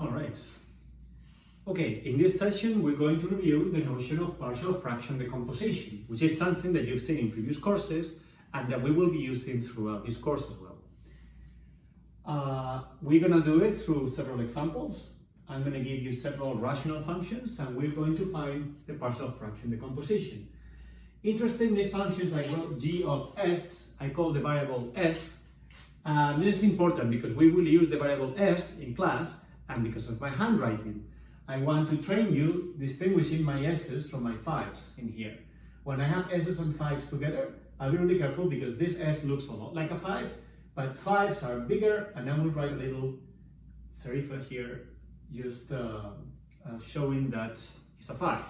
All right. Okay, in this session, we're going to review the notion of partial fraction decomposition, which is something that you've seen in previous courses and that we will be using throughout this course as well. We're going to do it through several examples. I'm going to give you several rational functions and we're going to find the partial fraction decomposition. Interested in these functions, I wrote g of s, I call the variable s. This is important because we will use the variable s in class, and because of my handwriting, I want to train you distinguishing my s's from my 5's in here. When I have s's and 5's together, I'll be really careful because this s looks a lot like a 5, but 5's are bigger, and I will write a little serif here just showing that it's a 5.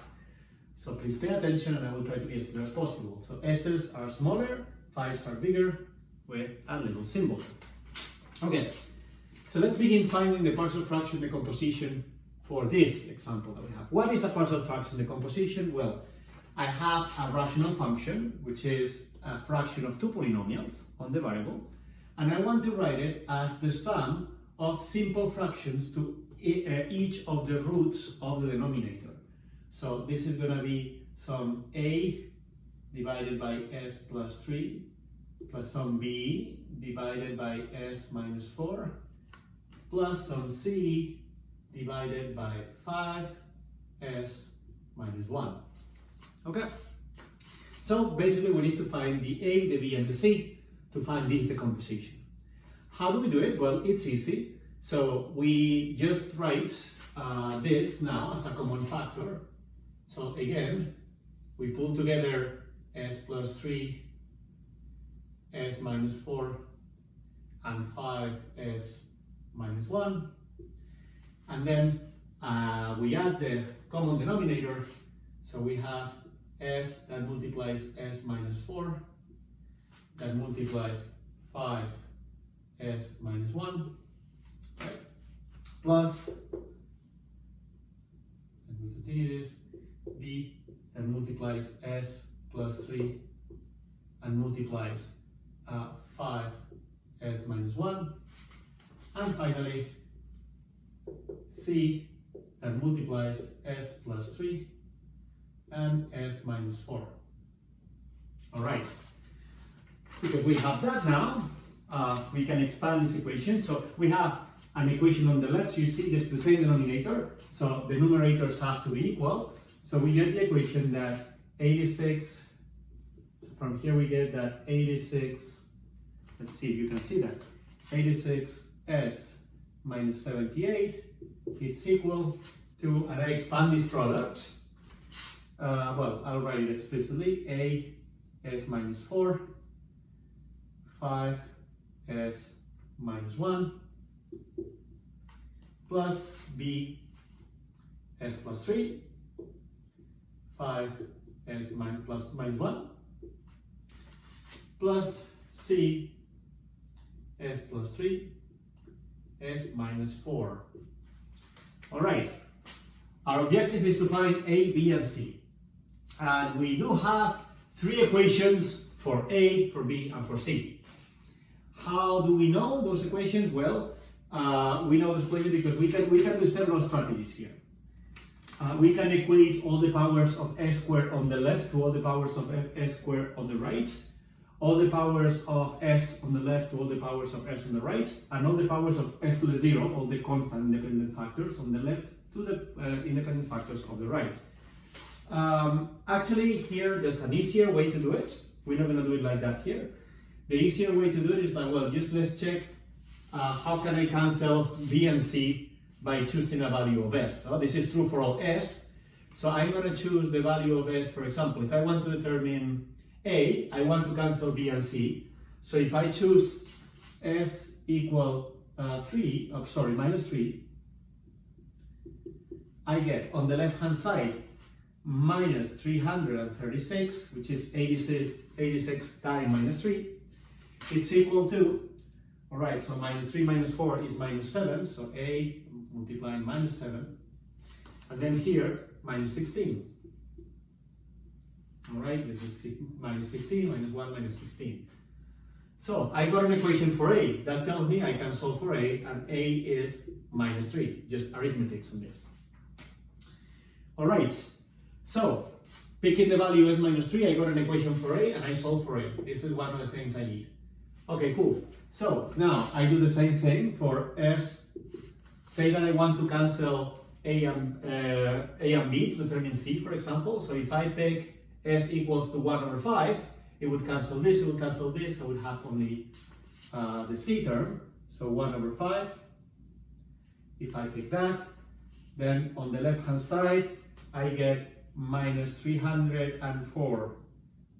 So please pay attention and I will try to be as clear as possible. So s's are smaller, 5's are bigger with a little symbol. Okay, so let's begin finding the partial fraction decomposition for this example that we have. What is a partial fraction decomposition? Well, I have a rational function, which is a fraction of two polynomials on the variable, and I want to write it as the sum of simple fractions to each of the roots of the denominator. So this is going to be some a divided by s plus 3 plus some b divided by s minus 4 plus some c divided by 5s minus 1. Okay, so basically we need to find the a, the b, and the c to find this decomposition. How do we do it? Well, it's easy. So we just write this now as a common factor. So again, we pull together s plus 3, s minus 4, and 5s minus 1. And then we add the common denominator. So we have s that multiplies s minus 4, that multiplies 5s minus 1, right? Plus, and we continue this, b that multiplies s plus 3 and multiplies 5s minus 1, and finally c that multiplies s plus 3 and s minus 4. All right, because we have that now, we can expand this equation. So we have an equation on the left, so you see this is the same denominator, so the numerators have to be equal. So we get the equation that 86, from here we get that 86, let's see if you can see that, 86s minus 78, it's equal to, and I expand this product, well, I'll write it explicitly, a s minus 4, 5s minus 1, plus b s plus 3, 5s minus 1, plus c s plus 3, s minus 4. All right, our objective is to find a, b, and c. And we do have three equations for a, for b, and for c. How do we know those equations? Well, we know those equations because we can do several strategies here. We can equate all the powers of s squared on the left to all the powers of s squared on the right, all the powers of s on the left to all the powers of s on the right, and all the powers of s to the 0, all the constant independent factors on the left to the independent factors of the right. Actually, here there's an easier way to do it. We're not going to do it like that here. The easier way to do it is like, well, just let's check how can I cancel b and c by choosing a value of s. So this is true for all s. So I'm going to choose the value of s, for example. If I want to determine a, I want to cancel b and c. So if I choose s equal minus 3, I get on the left hand side minus 336, which is 86 times minus 3. It's equal to, all right, so minus 3 minus 4 is minus 7, so a multiplying minus 7, and then here minus 16. All right, this is minus 15, minus 1, minus 16. So I got an equation for A. That tells me I can solve for A, and A is minus 3. Just arithmetic on this. All right. So picking the value as minus 3, I got an equation for A, and I solve for A. This is one of the things I need. Okay, cool. So now I do the same thing for S. Say that I want to cancel A and B to determine C, for example. So if I pick S equals to 1 over 5, it would cancel this, it would cancel this, I would have only the C term, so 1 over 5. If I pick that, then on the left hand side, I get minus 304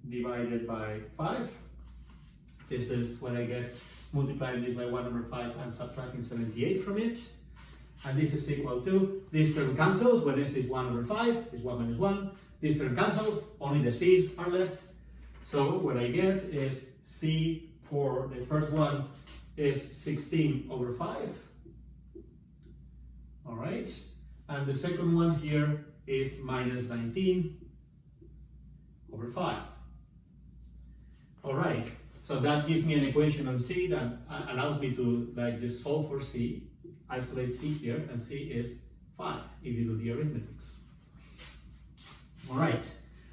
divided by 5. This is what I get multiplying this by 1 over 5 and subtracting 78 from it. And this is equal to, this term cancels, when S is 1 over 5, is 1 minus 1. This term cancels, only the C's are left. So what I get is C for the first one is 16 over 5. All right. And the second one here is minus 19 over 5. All right. So that gives me an equation on C that allows me to just solve for C, isolate C here, and C is 5 if you do the arithmetics. All right.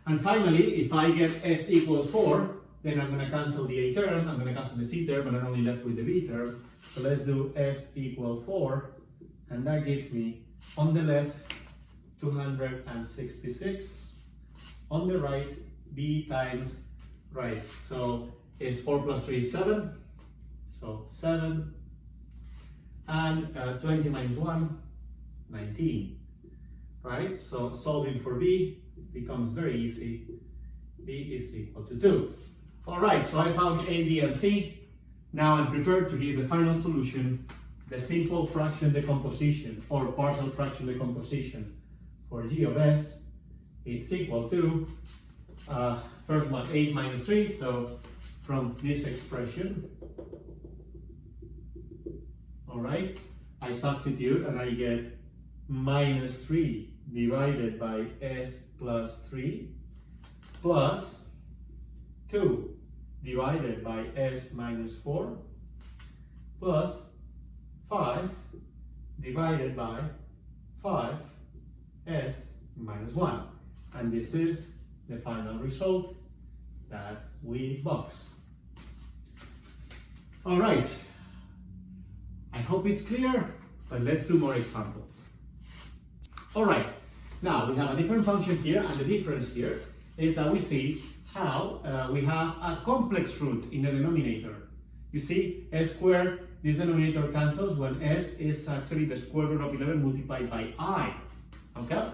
And finally, if I get S equals 4, then I'm going to cancel the A term, I'm going to cancel the C term, and I'm only left with the B term. So let's do S equal 4, and that gives me, on the left, 266. On the right, B times, right, so it's 4 plus 3 is 7, so 7, and 20 minus 1, 19, right? So solving for B becomes very easy. B is equal to 2. All right, so I found A, B, and C. Now I'm prepared to give the final solution, the simple fraction decomposition or partial fraction decomposition for G of S. It's equal to, first one, A is minus 3, so from this expression, all right, I substitute and I get minus 3 divided by S plus 3 plus 2 divided by S minus 4 plus 5 divided by 5S minus 1. And this is the final result that we box. All right, I hope it's clear, but let's do more examples. All right, now we have a different function here, and the difference here is that we see how we have a complex root in the denominator. You see, S squared, this denominator cancels when S is actually the square root of 11 multiplied by I. Okay?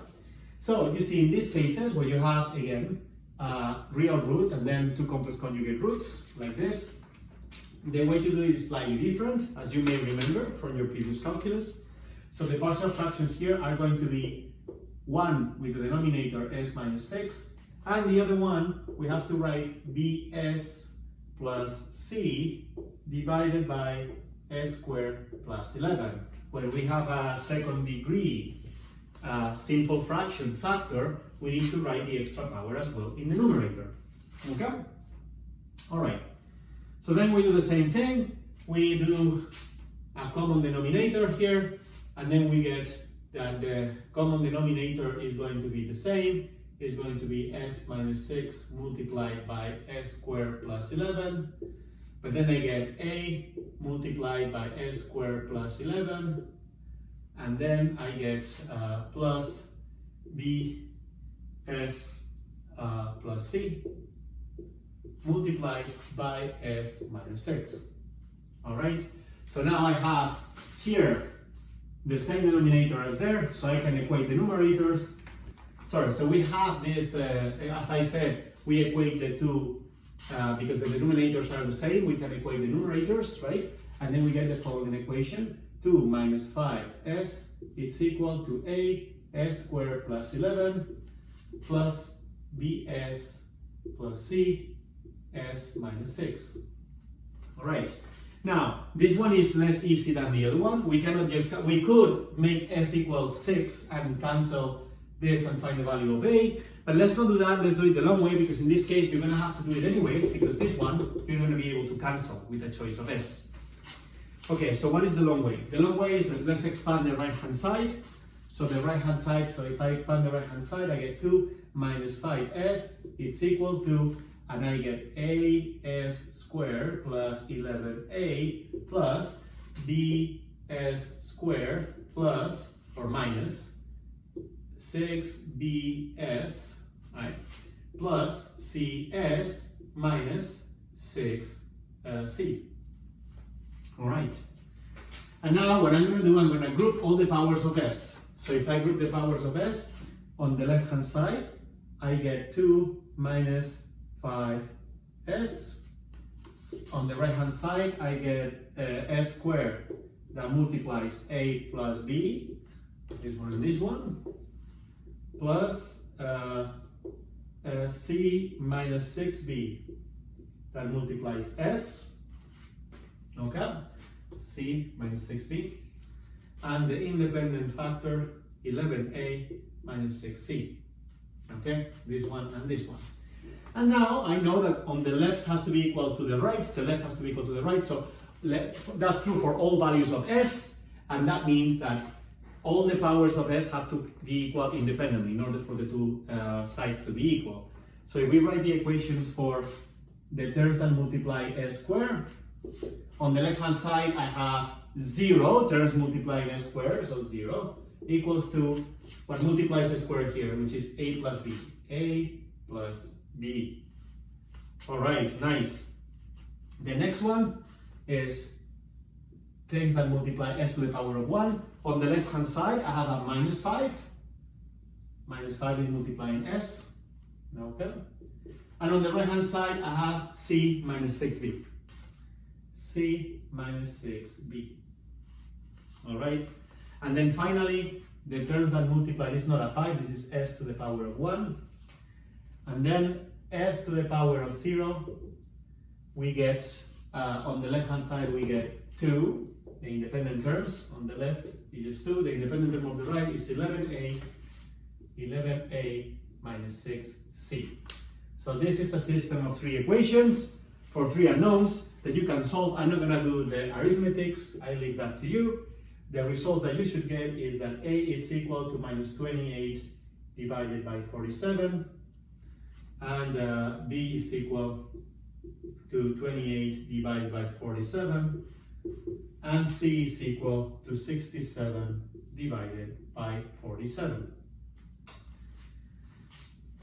So you see in these cases where you have, again, real root and then two complex conjugate roots, like this, the way to do it is slightly different, as you may remember from your previous calculus. So the partial fractions here are going to be one with the denominator S minus 6, and the other one we have to write BS plus C divided by S squared plus 11, where we have a second degree simple fraction factor. We need to write the extra power as well in the numerator. Okay? All right. So then we do the same thing. We do a common denominator here, and then we get that the common denominator is going to be the same. It's going to be S minus 6 multiplied by S squared plus 11. But then I get A multiplied by S squared plus 11. And then I get plus BS plus C multiplied by S minus 6. All right, so now I have here the same denominator as there, so I can equate the numerators. Sorry, so we have this, as I said, we equate the two, because the denominators are the same, we can equate the numerators, right? And then we get the following equation, 2 minus 5s is equal to A S squared plus 11 plus BS plus C S minus 6. All right. Now, this one is less easy than the other one. We cannot just, we could make S equals 6 and cancel this and find the value of A, But let's not do that, let's do it the long way, because in this case you're going to have to do it anyways, because this one you're going to be able to cancel with a choice of s. Okay, so what is the long way? The long way is that let's expand the right hand side. So the right hand side, so if I expand the right hand side, I get 2 minus 5s, it's equal to, and I get as squared plus 11a plus bs squared plus, or minus, 6bs, right, plus cs minus 6c. All right. And now what I'm going to do, I'm going to group all the powers of s. So if I group the powers of s, on the left hand side, I get 2 minus 5s. On the right hand side, I get s squared that multiplies a plus b, this one and this one, plus c minus 6b that multiplies s, okay, c minus 6b, and the independent factor 11a minus 6c, okay, this one and this one. And now I know that on the left has to be equal to the right, the left has to be equal to the right, so that's true for all values of s, and that means that all the powers of s have to be equal independently in order for the two sides to be equal. So if we write the equations for the terms that multiply s squared, on the left hand side I have 0 terms multiplying s squared, so 0 equals to what multiplies s squared here, which is a plus b. A plus b. All right, nice. The next one is things that multiply s to the power of 1. On the left hand side I have a minus 5. Minus 5 is multiplying s. Okay. And on the right hand side I have c minus 6b. C minus 6b. All right. And then finally, the terms that multiply, this is not a 5, this is s to the power of 1. And then s to the power of 0, we get, on the left hand side, we get 2, the independent terms. On the left is 2, the independent term of the right is 11a minus 6c. So this is a system of 3 equations for 3 unknowns that you can solve. I'm not going to do the arithmetics, I leave that to you. The results that you should get is that a is equal to minus 28 divided by 47, and b is equal to 28 divided by 47, and c is equal to 67 divided by 47.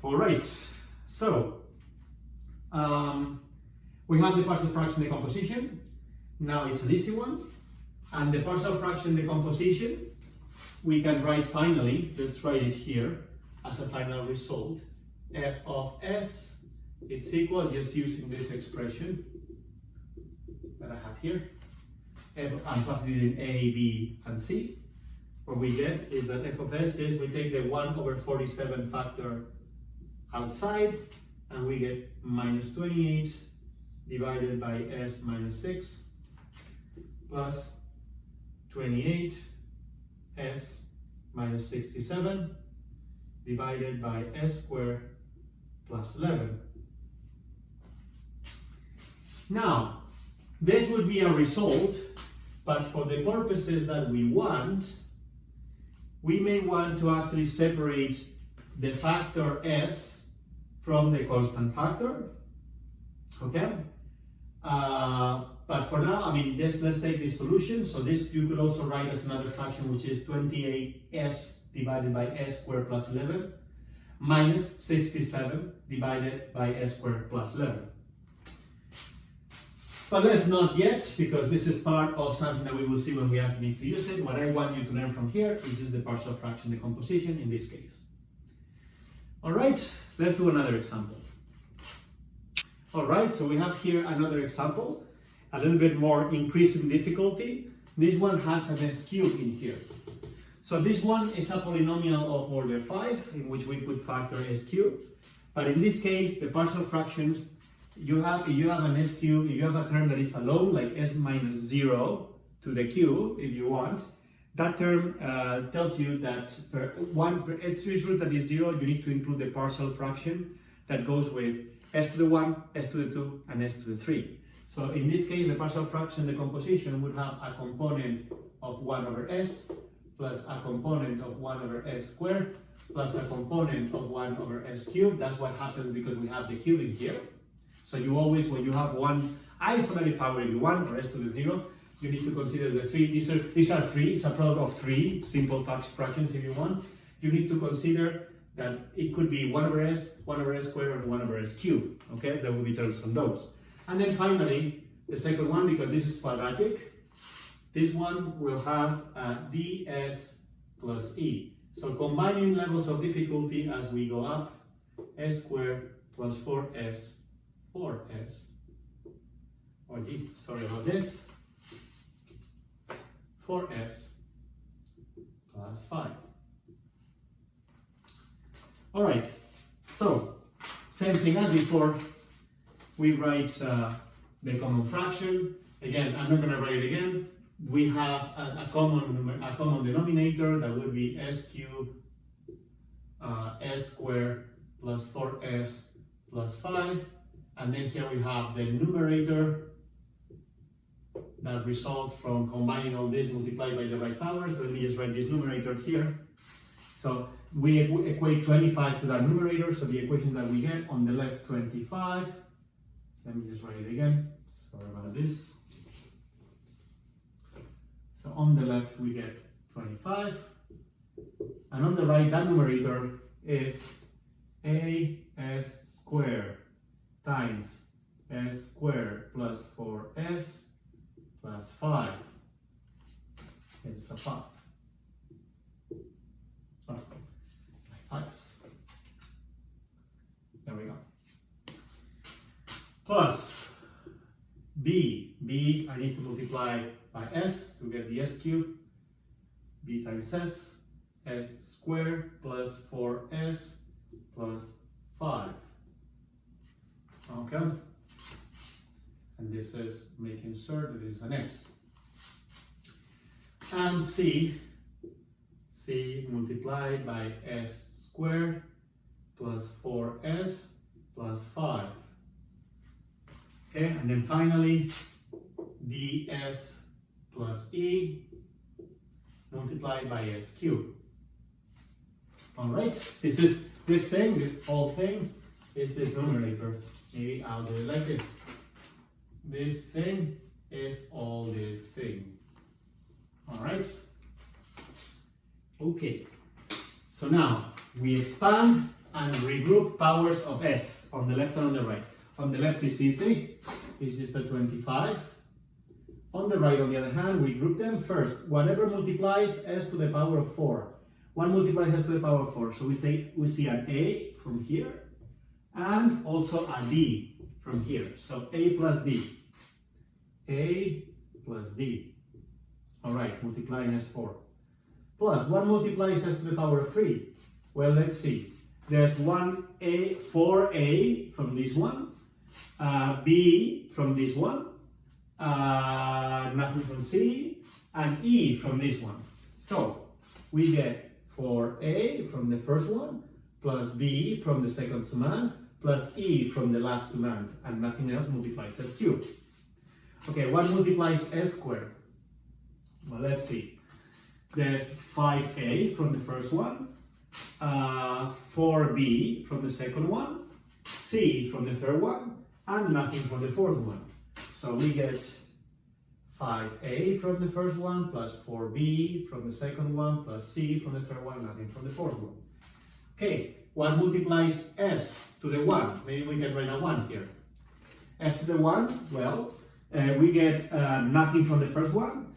All right, so we have the partial fraction decomposition. Now it's an easy one. And the partial fraction decomposition, we can write finally, let's write it here as a final result. F of s, it's equal, just using this expression that I have here. I'm substituting a, b, and c. What we get is that f of s is, we take the 1 over 47 factor outside, and we get minus 28 divided by s minus 6 plus 28 s minus 67 divided by s squared plus 11. Now, this would be a result, but for the purposes that we want, we may want to actually separate the factor s from the constant factor, okay? But for now, I mean, let's take this solution. So this you could also write as another fraction, which is 28s divided by s squared plus 11 minus 67 divided by s squared plus 11. But let's not yet, because this is part of something that we will see when we actually need to use it. What I want you to learn from here is just the partial fraction decomposition in this case. All right, let's do another example. All right, so we have here another example, a little bit more increasing difficulty. This one has an s cube in here. So this one is a polynomial of order 5, in which we could factor s cube. But in this case, the partial fractions, if you have an s cube, if you have a term that is alone, like s minus 0 to the cube, if you want, That term tells you that per each root that is 0, you need to include the partial fraction that goes with s to the 1, s to the 2, and s to the 3. So in this case, the partial fraction decomposition would have a component of 1 over s plus a component of 1 over s squared plus a component of 1 over s cubed. That's what happens because we have the cube in here. So you always, when you have one isolated power, if you want, or s to the 0, you need to consider the 3. These are 3. It's a product of 3 simple fractions if you want. You need to consider that it could be 1 over s squared, or 1 over s cubed. Okay, there will be terms on those. And then finally, the second one, because this is quadratic, this one will have ds plus e. So combining levels of difficulty as we go up, s squared plus 4s, or d, sorry about this, 4s plus 5. All right, so same thing as before. We write the common fraction. Again, I'm not going to write it again. We have a common denominator that would be s cubed s squared plus 4s plus 5. And then here we have the numerator that results from combining all this multiplied by the right powers. Let me just write this numerator here. So we equate 25 to that numerator. So the equation that we get on the left, 25. Let me just write it again. Sorry about this. So on the left we get 25. And on the right, that numerator is as squared times s squared plus 4s plus 5. It's a 5. Oh, 5s. There we go. Plus b. I need to multiply by s to get the s cubed. b times s squared plus 4s plus 5. Okay, and this is making sure that it is an s. And c multiplied by s squared plus 4s plus 5. Okay, and then finally ds plus e multiplied by s cubed. All right, this whole thing is this numerator. Maybe I'll do it like this. This thing is all this thing. All right. Okay. So now we expand and regroup powers of s on the left and on the right. On the left is easy. It's just a 25. On the right, on the other hand, we group them first. Whatever multiplies s to the power of 4. 1 multiplies s to the power of 4. So we see an a from here and also a d from here. So a plus d. A plus d. All right, multiplying s4. Plus 1 multiplies s to the power of 3. Well, let's see. There's 4a from this one, b from this one, nothing from c, and e from this one. So we get 4a from the first one, plus b from the second summand, plus e from the last summand, and nothing else multiplies s cubed. Okay, what multiplies s squared? Well, let's see. There's 5a from the first one, 4b from the second one, c from the third one, and nothing from the fourth one. So we get 5a from the first one, plus 4b from the second one, plus c from the third one, nothing from the fourth one. Okay, what multiplies s to the 1? Maybe we can write a 1 here. S to the 1, well, we get nothing from the first one.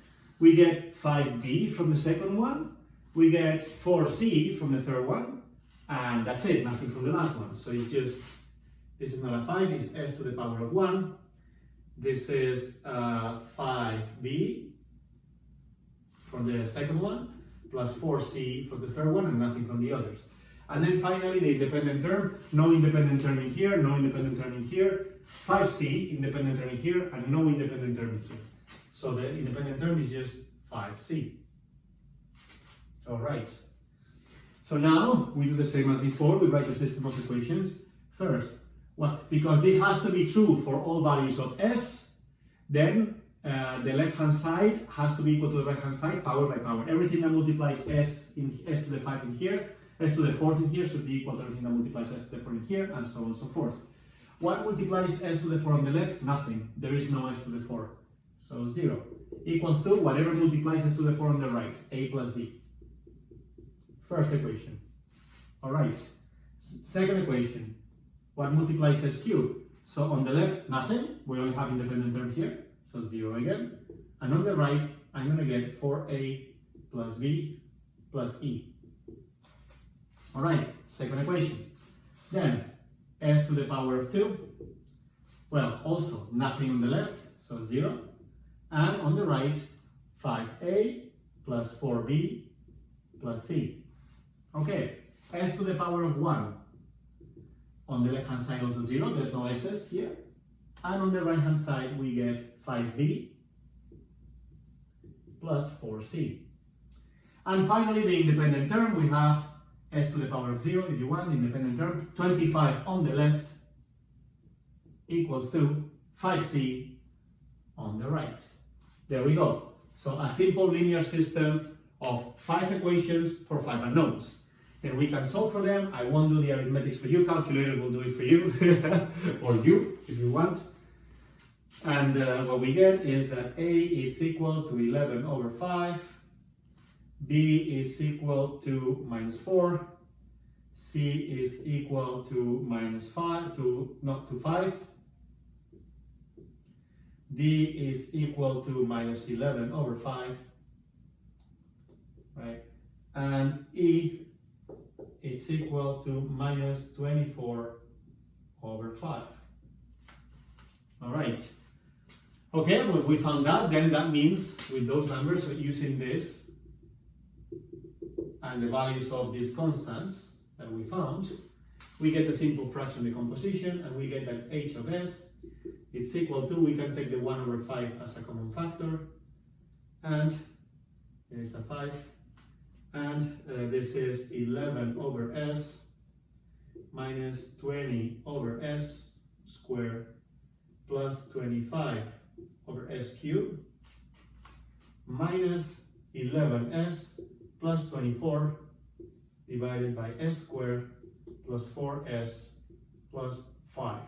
We get 5b from the second one. We get 4c from the third one. And that's it, nothing from the last one. So it's just, this is not a 5, it's s to the power of 1. This is 5b from the second one, plus 4c from the third one, and nothing from the others. And then finally, the independent term, no independent term in here, no independent term in here, 5c, independent term in here, and no independent term in here. So the independent term is just 5c. right. So now we do the same as before. We write the system of equations first. Well, because this has to be true for all values of s, then the left-hand side has to be equal to the right-hand side, power by power. Everything that multiplies s to the 5 in here, s to the 4th in here should be equal to everything that multiplies s to the 4 in here, and so on and so forth. What multiplies s to the 4 on the left? Nothing. There is no s to the 4. So 0. Equals to whatever multiplies s to the 4 on the right, a plus b. First equation. Alright. Second equation. What multiplies s cubed? So on the left, nothing. We only have independent term here. So 0 again. And on the right, I'm going to get 4a plus b plus e. Alright, second equation. Then, s to the power of 2. Well, also nothing on the left, so 0. And on the right, 5a plus 4b plus c. Okay, s to the power of 1. On the left-hand side also 0, there's no s's here. And on the right-hand side, we get 5b plus 4c. And finally, the independent term, we have s to the power of 0, if you want, the independent term, 25 on the left equals to 5c on the right. There we go. So a simple linear system of 5 equations for 5 unknowns. Then we can solve for them. I won't do the arithmetics for you, calculator will do it for you, or you, if you want. And what we get is that a is equal to 11 over 5, b is equal to minus 4, c is equal to minus 5, to 5, d is equal to minus 11 over 5, right? And e it's equal to minus 24 over 5. All right. Okay, well, we found that. Then that means with those numbers, using this and the values of these constants that we found, we get the simple fraction decomposition, and we get that h of s it's equal to, we can take the 1 over 5 as a common factor, and here is a 5. And this is 11 over s minus 20 over s squared plus 25 over s cubed minus 11s plus 24 divided by s squared plus 4s plus 5.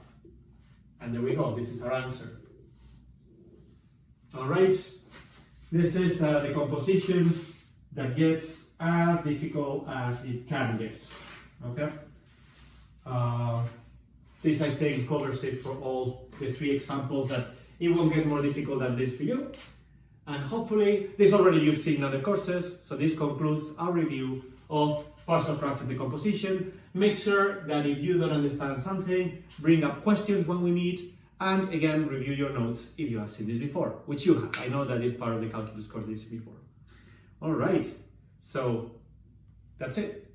And there we go, this is our answer. All right, this is the composition that gets as difficult as it can get, okay? This, I think, covers it for all the 3 examples, that it won't get more difficult than this for you. And hopefully, this already you've seen in other courses, so this concludes our review of partial fraction decomposition. Make sure that if you don't understand something, bring up questions when we meet, and again, review your notes if you have seen this before, which you have. I know that it's part of the calculus course that you've seen before. All right. So that's it.